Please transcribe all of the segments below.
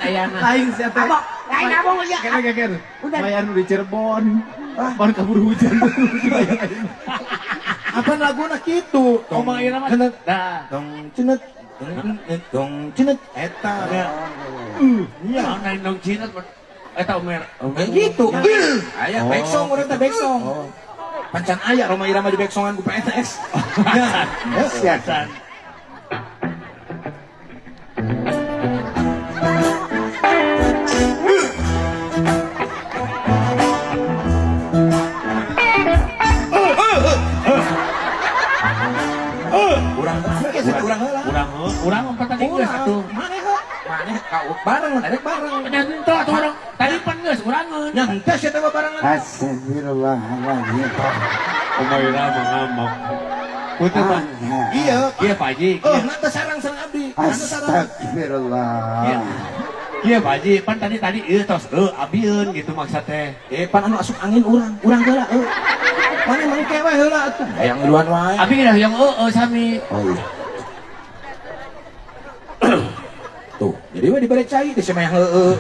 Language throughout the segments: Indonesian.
ayana. Lain sia teh. Abang, lain abang aja. Ker. Udah. Bayar nu di Cirebon. Baru kabur hujan. Apa laguna kitu? Omong ieu mah. Dah. Dong cenet. Dong cenet eta. Iya, naik dong Cina. Eta Umer. Kayak gitu. Aya backsong urang teh backsong. Pancan aya Roma Irama di backsongan ku PNS. Ya, siasan. Urang empat tadi geus atuh. Maneh kau bareng edek bareng. Dan itu atuh urang. Tadi pan geus urangeun. Nya henteu sia teh barengan. Astagfirullahaladzim. Umaira mengamuk. Putu Pak. Iya. Iya Pak Haji. Nanti sarang abdi. Astagfirullah. Iya Pak Haji, pan tadi tos abieun gitu maksud teh. Pan anu asup angin urang geula Mana mangke we heula atuh. Hayang duluan wae. Abi geus yang sami. Oh iya. Tuh, jadi we dibere cai teh sama yang heeh.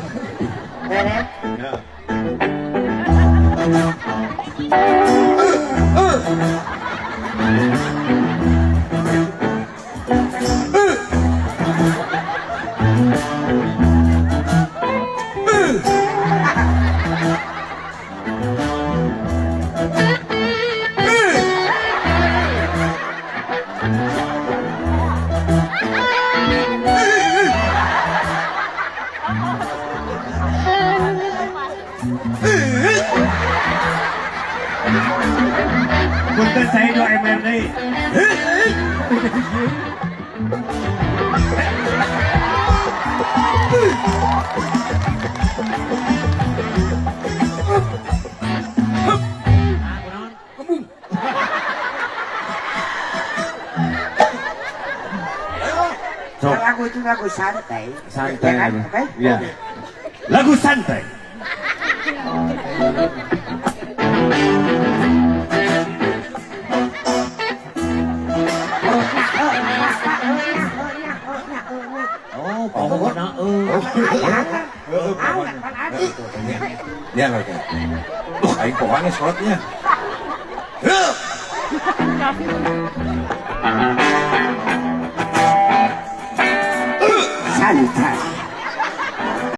Punten saya 2 MRD. Lagu itu lagu santai. Santai. Ya kan? Oke? Iya. Lagu santai. Oh, pokoknya Dia lagi. Aing pokoknya sekolahnya. Santai.